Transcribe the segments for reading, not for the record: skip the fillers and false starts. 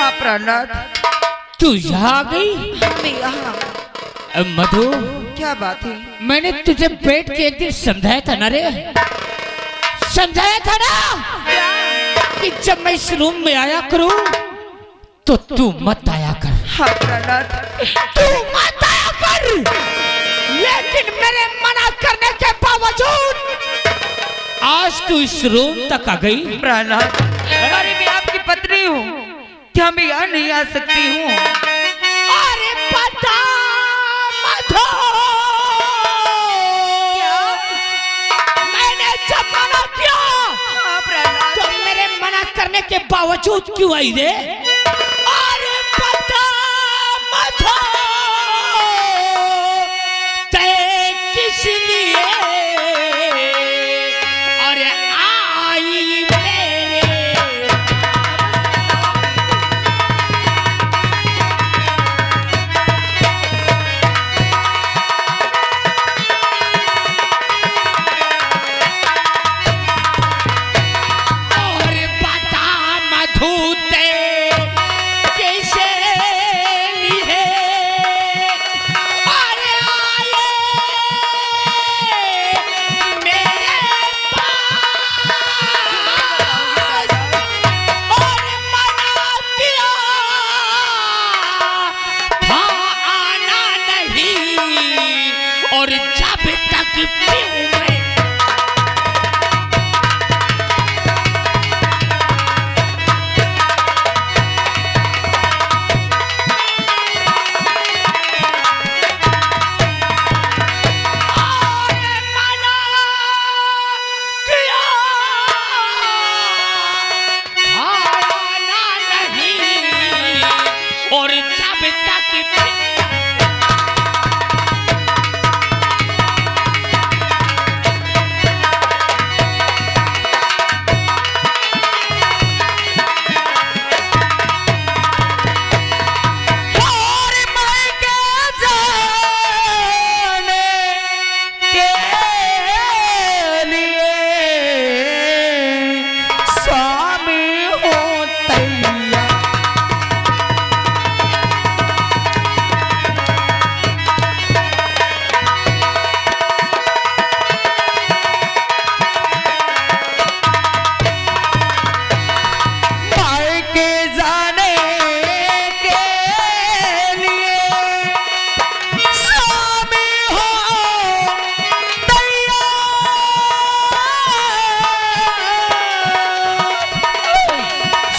हाँ प्राणनाथ। तू यहाँ आ गई? मैं यहाँ। मधु, क्या बात है? मैंने तुझे बैठ के एक दिन समझाया था ना रे, समझाया था ना कि जब मैं इस रूम में आया करूं तो तू मत आया कर। हाँ प्राणनाथ। तू मत आया कर, लेकिन मेरे मना करने के बावजूद आज तू इस रूम तक आ गई। प्राणनाथ, अरे मैं आपकी पत्नी हूँ, क्या मैं यहाँ नहीं आ सकती हूँ? अरे पता मधु, मैंने जब मना किया हाँ प्राणनाथ। तो मेरे मना करने के बावजूद क्यों आई रे? अरे पता मधु, ते किस लिए और आई मेरे? और बता मधु, ते कैसे लिए अरे आए मेरे पास और मना किया था आना नहीं, और जब तक पीऊं मैं और जब तक और मैं क्या जाने के लिए स्वामी हूँ तैयार। मायके जाने के लिए स्वामी हो तैयार।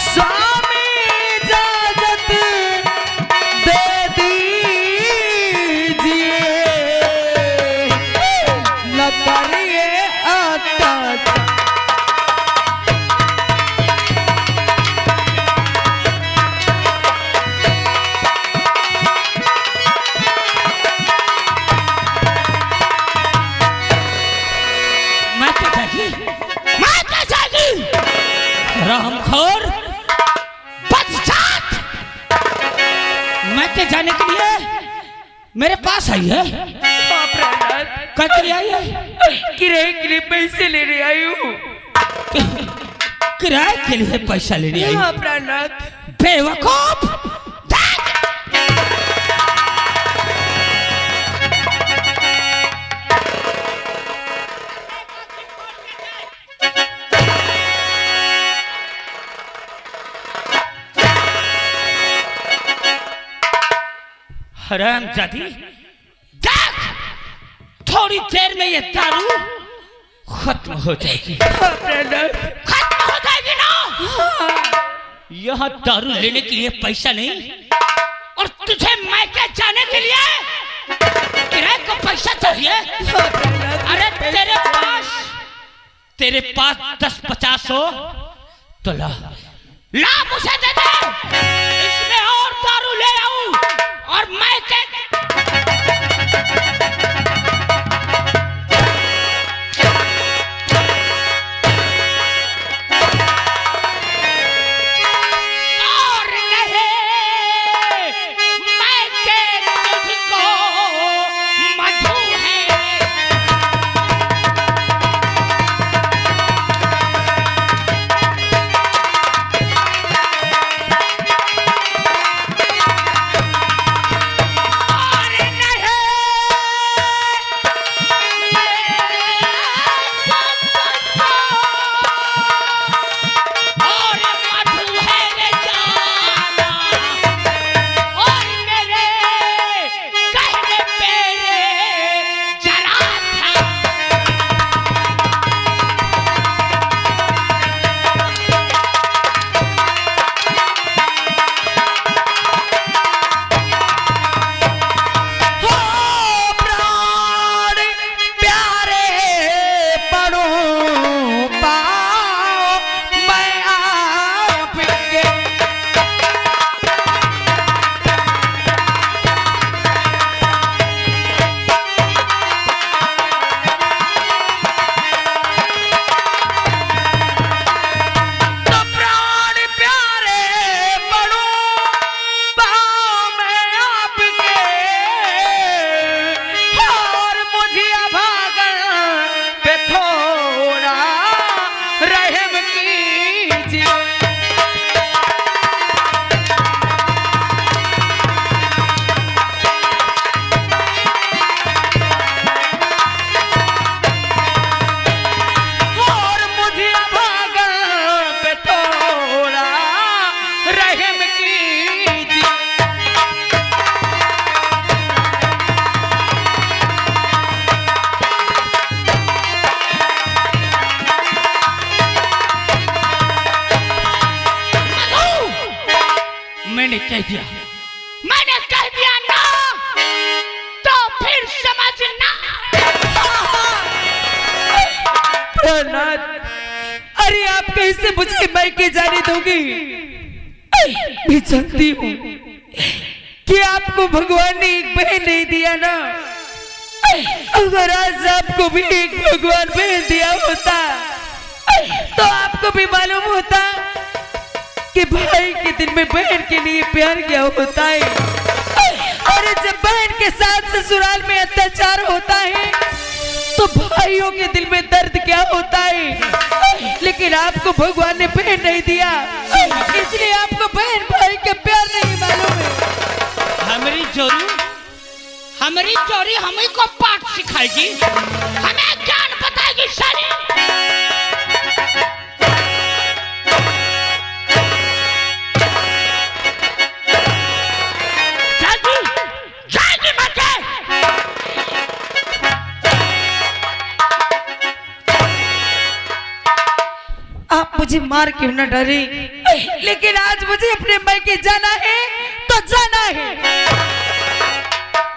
स्वामी इजाजत दे दीजिए, न करिए अटैच। मैं क्या जागी, मैं क्या जागी, रामखोर बदजात, मैं क्या जाने के लिए मेरे पास आई है? हाँ प्राणनाथ। कल के लिए आई है? किराए के लिए पैसे लेने आई हूँ। किराए के लिए पैसा लेने आई? हाँ प्राणनाथ। बेवकूफ, हरामजादी, देख थोड़ी देर में ये दारू खत्म हो जाएगी। हाँ प्राणनाथ। खत्म हो जाएगी ना? यहाँ दारू लेने के लिए पैसा नहीं, और तुझे मैके जाने के लिए किराए का पैसा चाहिए? हाँ प्राणनाथ। अरे तेरे पास 10-50 हो तो ला मुझे दे दे, इसमें और दारू ले आऊं और मैके कह दिया? मैंने कह दिया ना, तो फिर समझना। प्रहलाद, अरे आप कैसे मुझे मायके जाने दोगी? मैं जानती हूँ कि आपको भगवान ने एक बहन नहीं दिया ना। अगर आज आपको भी एक भगवान बहन दिया होता तो आपको भी मालूम होता कि भाई के दिल में बहन के लिए प्यार क्या होता है। और जब बहन के साथ ससुराल में अत्याचार होता है तो भाइयों के दिल में दर्द क्या होता है। लेकिन आपको भगवान ने बहन नहीं दिया, इसलिए आपको बहन भाई का प्यार नहीं मालूम है। हमारी चोरी हमें को पाठ सिखाएगी, हमें ज्ञान बताएगी साली। जल्दी मत जा। आप मुझे मार क्यों न डरे, लेकिन आज मुझे अपने मायके जाना है तो जाना है।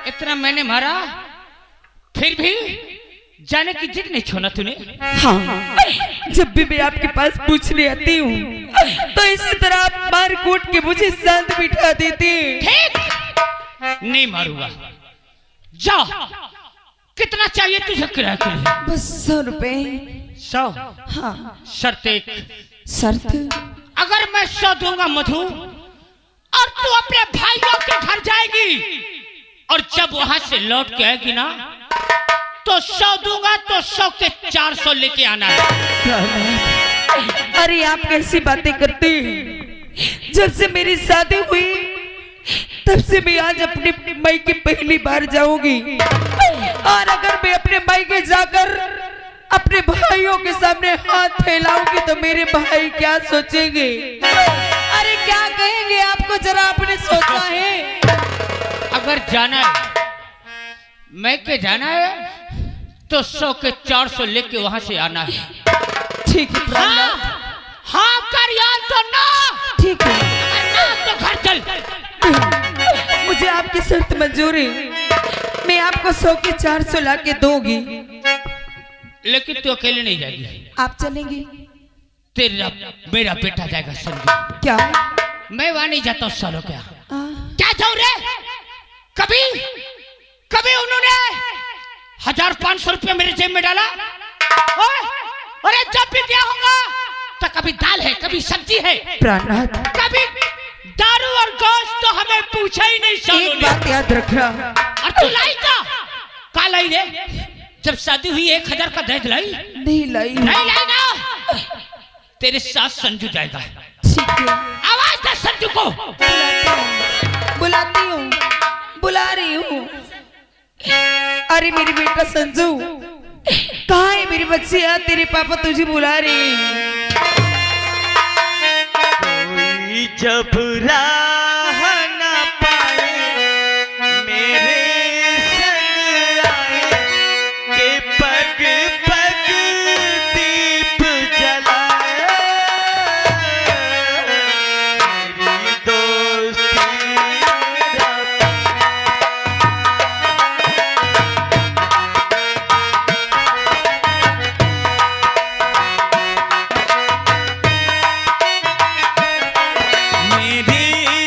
इतना मैंने मारा फिर भी जाने की जिद नहीं छोड़ा तूने। हाँ, जब भी मैं आपके पास पूछने आती हूँ तो इसी तरह आप मार कूट के मुझे शांत बिठा देते हैं। ठीक, नहीं मारूंगा। जा, कितना चाहिए तुझे किराए के लिए? बस 100 रुपए। 100? हाँ। शर्त एक। शर्त? अगर मैं 100 दूंगा मधु और तू अपने भाइयों के घर जाएगी और जब वहां से लौट के आएगी ना तो 100 दूंगा तो 100 के 400 लेके आना है। अरे आप कैसी बातें करते हैं? जब से मेरी शादी हुई तब से मैं आज अपने मायके पहली बार जाऊंगी, और अगर मैं अपने मायके जाकर अपने भाइयों के सामने हाथ फैलाऊंगी तो मेरे भाई क्या सोचेंगे? अरे क्या कहेंगे आपको, जरा आपने सोचा है? अगर जाना है, मैं के जाना है तो 100 के 400 लेके वहां से आना है। ठीक है प्रहलाद। हाँ कर यार तो ना। ठीक है। ना तो घर चल। मुझे आपकी शर्त मंजूर है, मैं आपको 100 के 400 ला के दूंगी। लेकिन तू अकेले नहीं जाएगी। आप चलेंगे? तेरा मेरा बेटा जाएगा संजू। क्या? मैं वहां नहीं जाता हूँ सालों। क्या जाऊं रे? कभी उन्होंने 1500 रुपया मेरे जेब में डाला? अरे जब भी क्या होगा तो कभी दाल है, कभी सब्जी है, प्रहलाद, कभी दारू और गोश्त तो हमें पूछा ही नहीं। एक बात याद रखना। और तू लाई का लाई रे? जब शादी हुई 1000 का दहेज लाई? नहीं लाई। नहीं लाई ना। तेरे साथ संजू जाएगा। ठीक है। आवाज दे संजू को। बुलाती हूँ, बुला रही हूँ। अरे मेरी बेटा संजू, कहाँ है मेरी बच्चिया? तेरे पापा तुझे बुला रहे हैं। कोई जब राह न पाए मेरे संग आए के पग पग दीप जलाए, मेरी दोस्ती मेरी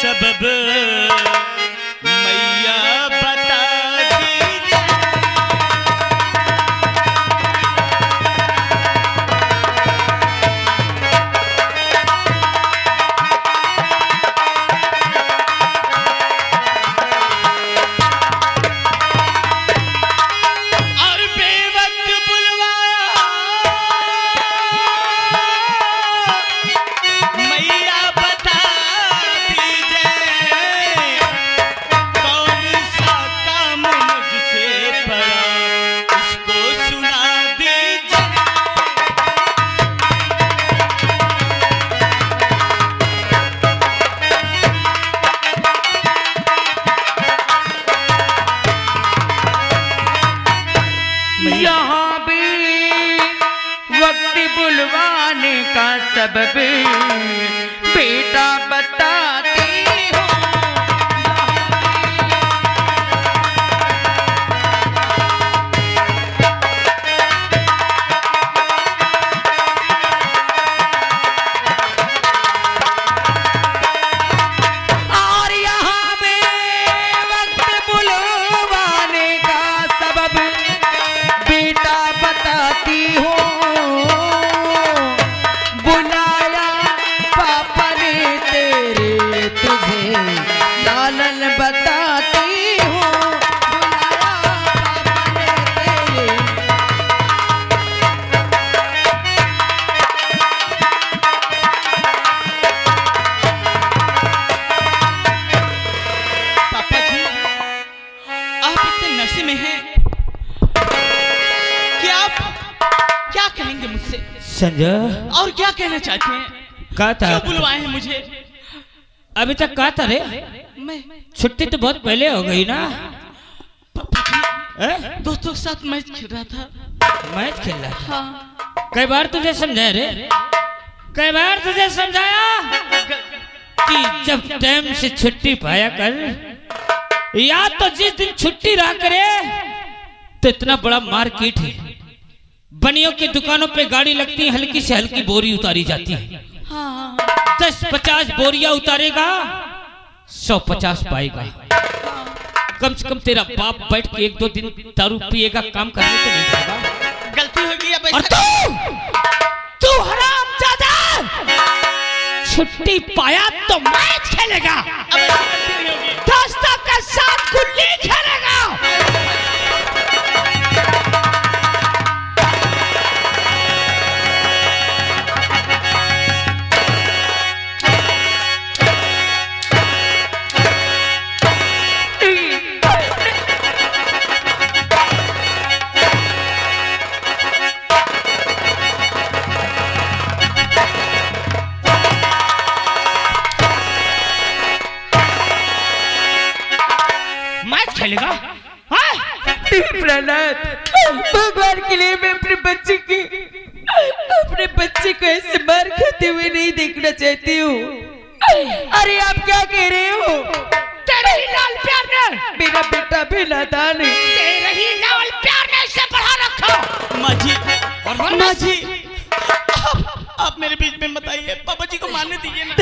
सबब मैया बता दीजिए। और बेवक्त बुलवाया मैया बता दीजिए, कौन सा काम मुझसे पड़ा उसको सुना दीजिए। यहाँ भी वक्त बुलवाने का सबब बेटा बताती हूँ। और यहाँ भी वक्त बुलवाने का सबब बेटा बताती हूँ। बुलाया पापा ने तेरे तुझे लालन बताती हूँ। बुलाया पापा ने तेरे। पापा जी, आप इतने नशे में हैं कि आप क्या कहेंगे मुझसे संजय और क्या कहना चाहते हैं? कहा था क्यों बुलवाए हैं मुझे? अभी तक कहा था रे, मैं छुट्टी तो बहुत पहले हो गई ना। पापा जी हैं? दोस्तों के साथ मैच खेल रहा था। मैच खेल रहा था। हाँ, कई बार तुझे समझाया रे, कई बार तुझे समझाया कि जब टाइम से छुट्टी पाया कर, या तो जिस दिन छुट्टी रहा करे तो इतना बड़ा मार्केट है, बनियों की दुकानों पे गाड़ी लगती है, हल्की से हल्की बोरी उतारी जाती है। हाँ, 10-50 बोरियां उतारेगा, 150 पाएगा। कम से कम तेरा बाप बैठ के 1-2 दिन दारू पिएगा, काम करने तो नहीं जाएगा। गलती हो गई। अब और तू हरामजादा, छुट्टी पाया तो मैच खेलेगा, दोस्तों के साथ गुल्ली खेलेगा। मैच खेलेगा? हाँ? प्रहलाद, भगवान के लिए मैं अपने बच्चे को ऐसे मार खाते हुए नहीं देखना चाहती हूँ। अरे आप क्या कह रहे हो? तेरे ही लाल प्यार ने, मेरा बेटा भी नादान है। तेरे ही लाल प्यार ने इसे बढ़ा रखा। माँ जी, और माँ जी, आप मेरे बीच में मत आइए। पापा जी को मारने दीजिए ना।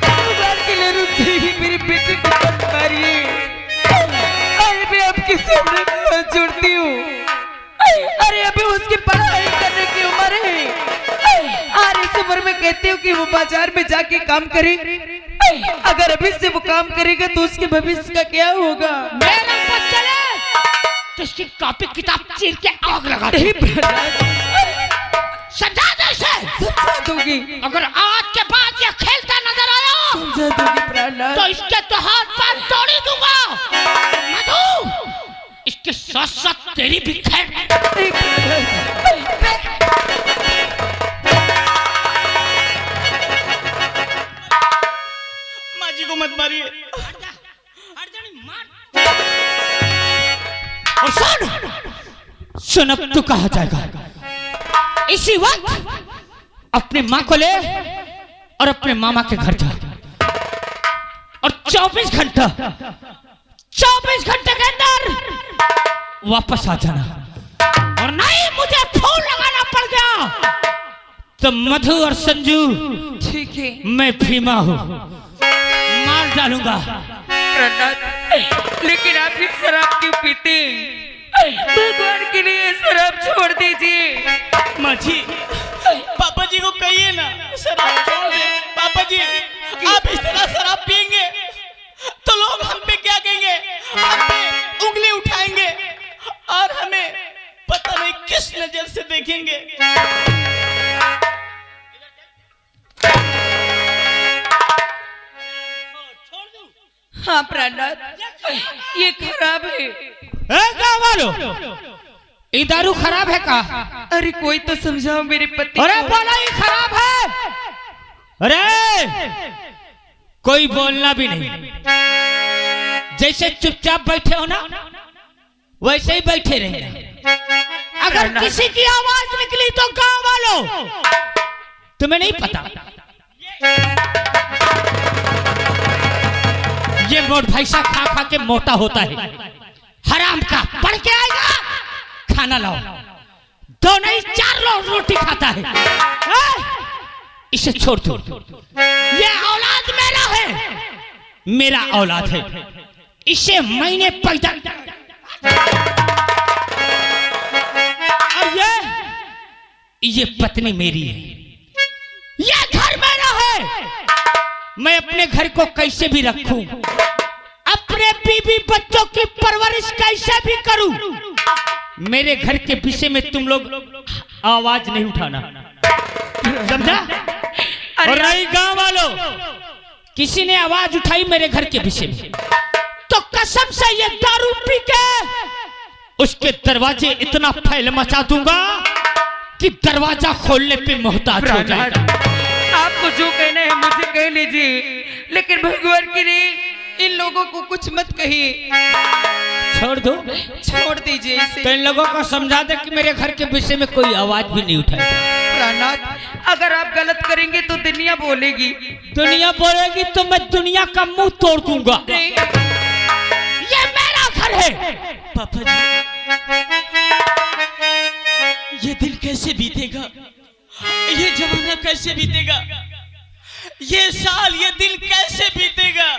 भगवान के लिए रुक जाइए, मेरे बेटे को मत मारिए। अरे मैं आपके सामने हाथ जोड़ती हूँ। अरे अभी उसकी पढ़ाई करने की उम्र है। और इस उम्र में कहते हो कि वो बाजार में जाके काम करे। अगर अभी से वो काम करेगा तो उसके भविष्य का क्या होगा? मेरा बच्चा चले तो इसकी कॉपी किताब चीर के आग लगा दे। समझा दे इसे। समझा दूंगी। अगर आज के बाद ये खेलता नजर आया समझा दूंगी प्रहलाद। तो इसके तो हाथ पैर तोड़ ही दूंगा। मधु, इसके साथ साथ तेरी भी खैर नहीं। माँ जी को मत मारिए। और सुन अब तू कहा जाएगा। इसी वक्त अपने माँ को ले और अपने मामा के घर जा और 24 घंटे के अंदर वापस आ जाना। और नहीं मुझे फोन लगाना पड़ गया तो मधु और संजू ठीक है मैं भीमा हूँ, मार डालूंगा। प्रहलाद, लेकिन आप ये शराब क्यों पीते? भगवान के लिए शराब छोड़ दीजिए। माँ जी, पापा जी को कहिए ना शराब छोड़ दे। पापा जी, आप इस तरह शराब पियेंगे तो लोग हम पे क्या कहेंगे? हम पे उंगली उठाएंगे और हमें पता नहीं किस नजर से देखेंगे। हाँ प्रहलाद, ये खराब है। गाँव वालों, ये दारू खराब है का? अरे कोई तो समझाओ मेरे पति अरे को। बोला ये खराब है। अरे कोई बोलना भी नहीं, जैसे चुपचाप बैठे हो ना वैसे ही बैठे रहना। अगर किसी की आवाज निकली तो गाँव वालों, तुम्हें नहीं पता ये मोट भैंसा खा खा के मोटा होता है। हराम का पढ़ के आएगा, खाना लाओ, दो नहीं 4 लोग रोटी खाता है। इसे छोड़ दो, ये औलाद मेरा है, मेरा औलाद है, इसे मैंने पैदा और ये पत्नी मेरी है, ये घर मेरा है। मैं अपने घर को कैसे भी रखूं, अपने बीवी बच्चों की परवरिश कैसे भी करूं, मेरे घर के विषय में तुम लोग आवाज नहीं उठाना, समझा? और रही गांव वालों, किसी ने आवाज उठाई मेरे घर के विषय में तो कसम से ये दारू पी के उसके दरवाजे इतना फैल मचा दूंगा कि दरवाजा खोलने पे मोहताज हो जाएगा। आपको जो कहना है मुझे कह लीजिए, लेकिन भगवान के लिए इन लोगों को कुछ मत कहिए। छोड़ दो, छोड़ दीजिए इसे। तो इन लोगों को समझा दे कि मेरे घर के विषय में कोई आवाज भी नहीं उठाएगा। प्रहलाद, अगर आप गलत करेंगे तो दुनिया बोलेगी। दुनिया बोलेगी तो मैं दुनिया का मुंह तोड़ दूंगा। ये मेरा घर है। पापा जी, ये दिन कैसे बीतेगा? ये जमाना कैसे बीतेगा? ये साल, ये दिन कैसे बीतेगा?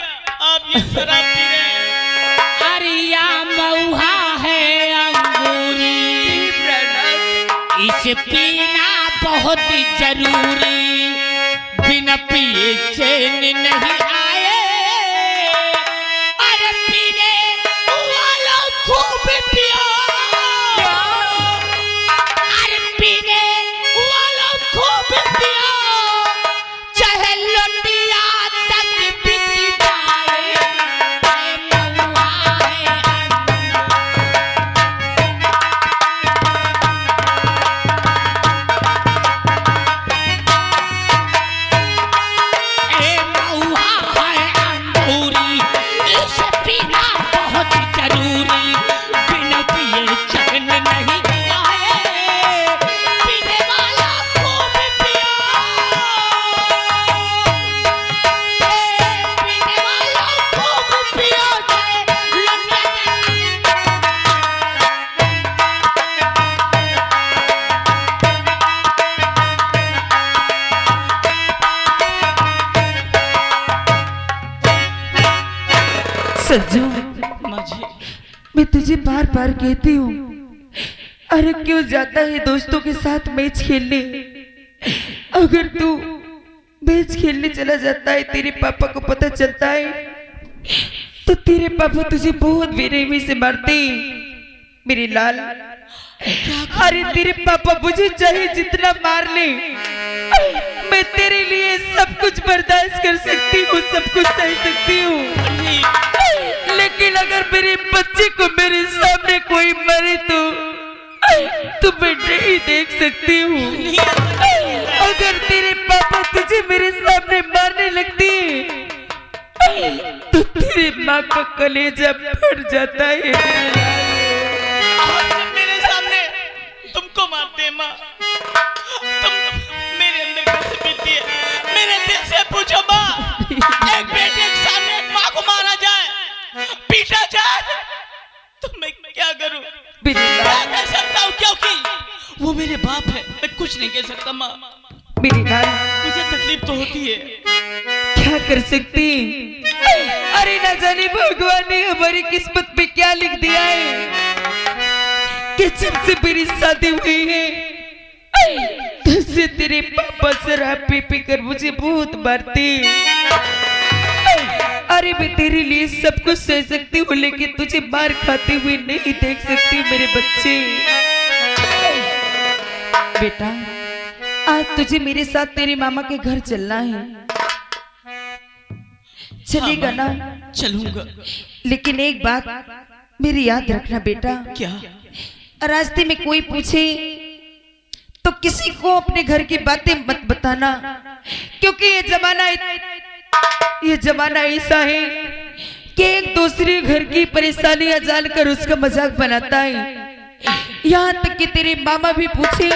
आप ये शराब पी रहे हैं। अरिया मऊहा है अंगूरी, इसे पीना बहुत जरूरी, बिना पिए चैन नहीं आए। अरे पीने वाला खूब पियो, अरे पीने वाला खूब पियो, चाहे लौटिया तक बिक जाए। मऊहा है संजू, माँ जी, मैं तुझे बार बार कहती हूँ, अरे क्यों जाता है दोस्तों के साथ मैच खेलने? अगर तू मैच खेलने चला जाता है, तेरे पापा को पता चलता है तो तेरे पापा तुझे बहुत बेरहमी से मारते हैं। मेरे लाल, अरे तेरे पापा मुझे चाहे जितना मार ले, मैं तेरे लिए सब कुछ बर्दाश्त कर सकती हूँ, सब कुछ सह सकती हूँ, लेकिन अगर मेरे बच्चे को मेरे सामने कोई मारे तो मैं नहीं देख सकती हूँ। अगर तेरे पापा तुझे मेरे सामने मारने लगती तो तेरे माँ का कलेजा फट जाता है। मेरे सामने तुमको मारते हैं माँ, तुम मेरे अंदर कैसे बीतती है? मेरे दिल से पूछो माँ, एक बेटे के सामने एक माँ को मारा जाए, पीटा जाए, तो मैं क्या करूं? क्या कह सकता हूँ? क्योंकि वो मेरे बाप है, मैं कुछ नहीं कह सकता माँ। मेरी लाल, मुझे तकलीफ तो होती है, क्या कर सकती। अरे ना जाने भगवान ने हमारी किस्मत में क्या लिख दिया है कि जब से मेरी शादी हुई है तब से तेरे पापा शराब पी पी कर मुझे बहुत मारते। अरे मैं तेरे लिए सब कुछ सह सकती हूँ, लेकिन तुझे मार खाते हुए नहीं देख सकती मेरे बच्चे। बेटा, आज तुझे मेरे साथ तेरे मामा के घर चलना है, चलेगा ना? चलूंगा। लेकिन एक बात मेरी याद रखना बेटा, क्या? रास्ते में कोई पूछे तो किसी को अपने घर की बातें मत बताना, क्योंकि ये जमाना ऐसा है कि एक दूसरे घर की परेशानियां जानकर उसका मजाक बनाता है। यहाँ तक कि तेरे मामा भी पूछे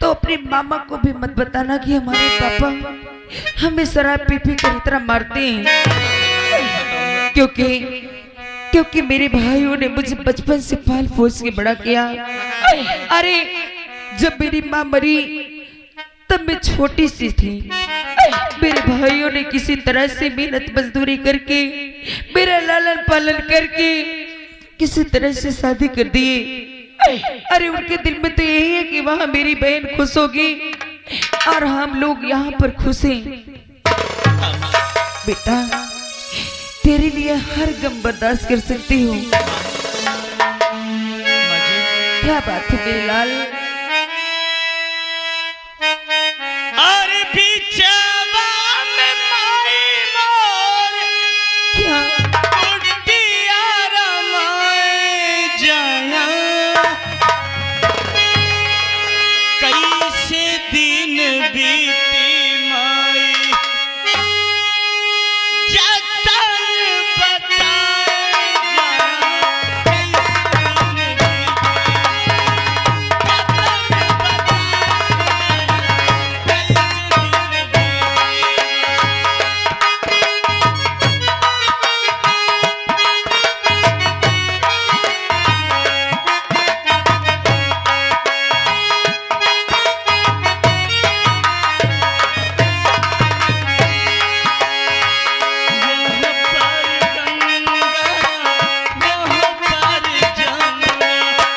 तो अपने मामा को भी मत बताना कि हमारे पापा हमें शराब पी पी कर इतना मारते हैं, क्योंकि मेरे भाइयों ने मुझे बचपन से पाल पोस के बड़ा किया। अरे जब मेरी माँ मरी तब मैं छोटी सी थी, मेरे भाइयों ने किसी तरह से मेहनत मजदूरी करके मेरा लालन पालन करके किसी तरह से शादी कर दिए। अरे उनके दिल में तो यही है कि वहां मेरी बहन खुश होगी और हम लोग यहाँ पर खुश हैं। बेटा, तेरे लिए हर गम बर्दाश्त कर सकती हूँ। क्या बात है मेरे लाल? अरे पीछे